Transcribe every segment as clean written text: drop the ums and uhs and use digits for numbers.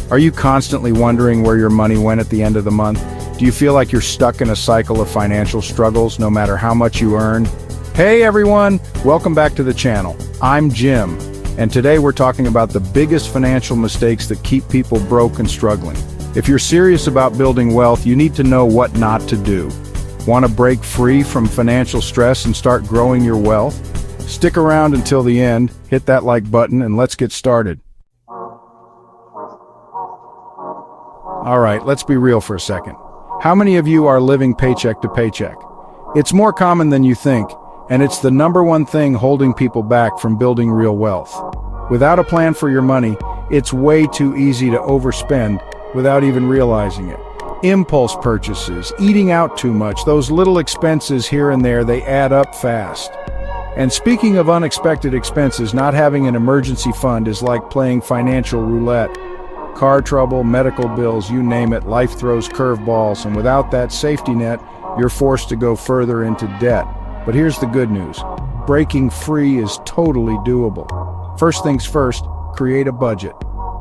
Are you constantly wondering where your money went at the end of the month? Do you feel like you're stuck in a cycle of financial struggles no matter how much you earn? Hey everyone, welcome back to the channel. I'm Jim, and today we're talking about the biggest financial mistakes that keep people broke and struggling. If you're serious about building wealth, you need to know what not to do. Want to break free from financial stress and start growing your wealth? Stick around until the end, hit that like button, and let's get started. All right, let's be real for a second. How many of you are living paycheck to paycheck? It's more common than you think, and it's the number one thing holding people back from building real wealth. Without a plan for your money, it's way too easy to overspend without even realizing it. Impulse purchases, eating out too much, those little expenses here and there, they add up fast. And speaking of unexpected expenses, not having an emergency fund is like playing financial roulette. Car trouble, medical bills, you name it, life throws curveballs, and without that safety net, you're forced to go further into debt. But here's the good news. Breaking free is totally doable. First things first, create a budget.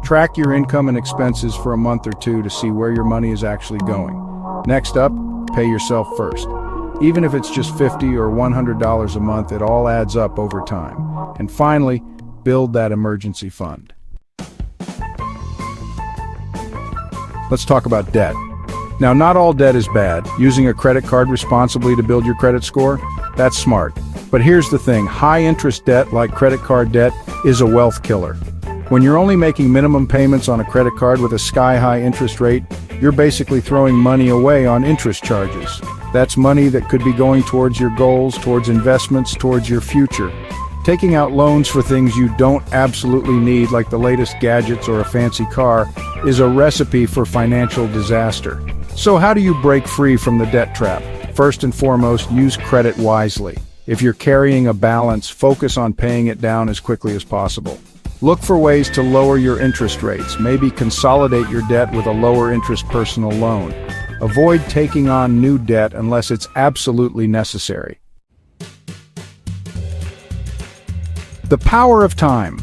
Track your income and expenses for a month or two to see where your money is actually going. Next up, pay yourself first. Even if it's just $50 or $100 a month, it all adds up over time. And finally, build that emergency fund. Let's talk about debt. Now, not all debt is bad. Using a credit card responsibly to build your credit score, that's smart. But here's the thing, high interest debt like credit card debt is a wealth killer. When you're only making minimum payments on a credit card with a sky-high interest rate, you're basically throwing money away on interest charges. That's money that could be going towards your goals, towards investments, towards your future. Taking out loans for things you don't absolutely need, like the latest gadgets or a fancy car, is a recipe for financial disaster. So how do you break free from the debt trap? First and foremost, use credit wisely. If you're carrying a balance, focus on paying it down as quickly as possible. Look for ways to lower your interest rates. Maybe consolidate your debt with a lower interest personal loan. Avoid taking on new debt unless it's absolutely necessary. The power of time.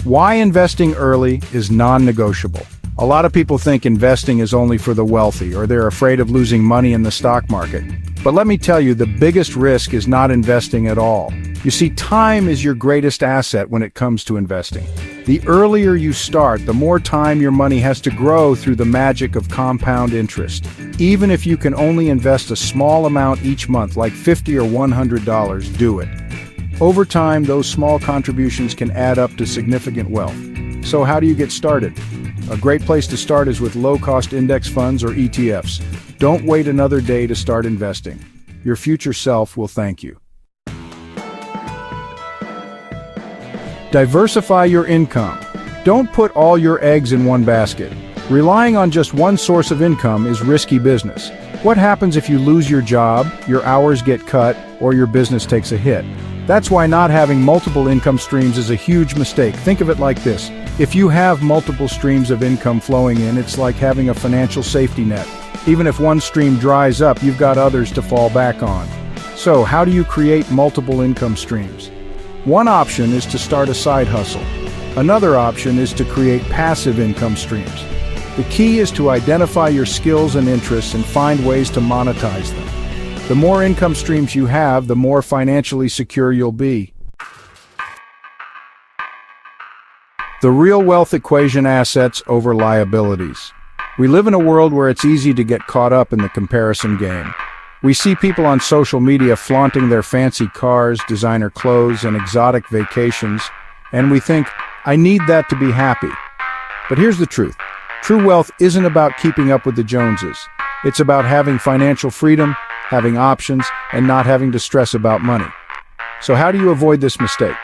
Why investing early is non-negotiable. A lot of people think investing is only for the wealthy, or they're afraid of losing money in the stock market. But let me tell you, the biggest risk is not investing at all. You see, time is your greatest asset when it comes to investing. The earlier you start, the more time your money has to grow through the magic of compound interest. Even if you can only invest a small amount each month, like $50 or $100, do it. Over time, those small contributions can add up to significant wealth. So how do you get started? A great place to start is with low-cost index funds or ETFs. Don't wait another day to start investing. Your future self will thank you. Diversify your income. Don't put all your eggs in one basket. Relying on just one source of income is risky business. What happens if you lose your job, your hours get cut, or your business takes a hit? That's why not having multiple income streams is a huge mistake. Think of it like this. If you have multiple streams of income flowing in, it's like having a financial safety net. Even if one stream dries up, you've got others to fall back on. So, how do you create multiple income streams? One option is to start a side hustle. Another option is to create passive income streams. The key is to identify your skills and interests and find ways to monetize them. The more income streams you have, the more financially secure you'll be. The real wealth equation: assets over liabilities. We live in a world where it's easy to get caught up in the comparison game. We see people on social media flaunting their fancy cars, designer clothes, and exotic vacations, and we think, I need that to be happy. But here's the truth. True wealth isn't about keeping up with the Joneses. It's about having financial freedom, having options, and not having to stress about money. So how do you avoid this mistake?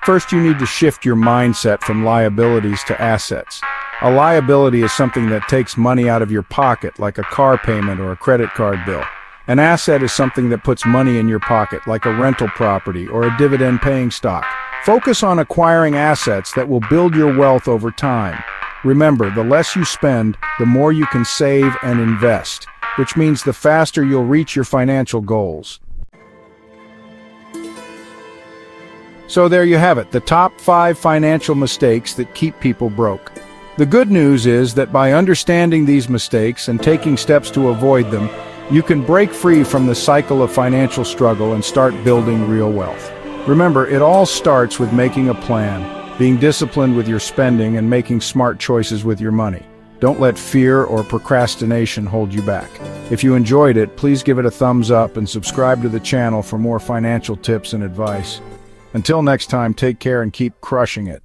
First, you need to shift your mindset from liabilities to assets. A liability is something that takes money out of your pocket, like a car payment or a credit card bill. An asset is something that puts money in your pocket, like a rental property or a dividend-paying stock. Focus on acquiring assets that will build your wealth over time. Remember, the less you spend, the more you can save and invest, which means the faster you'll reach your financial goals. So there you have it, the top 5 financial mistakes that keep people broke. The good news is that by understanding these mistakes and taking steps to avoid them, you can break free from the cycle of financial struggle and start building real wealth. Remember, it all starts with making a plan, being disciplined with your spending, and making smart choices with your money. Don't let fear or procrastination hold you back. If you enjoyed it, please give it a thumbs up and subscribe to the channel for more financial tips and advice. Until next time, take care and keep crushing it.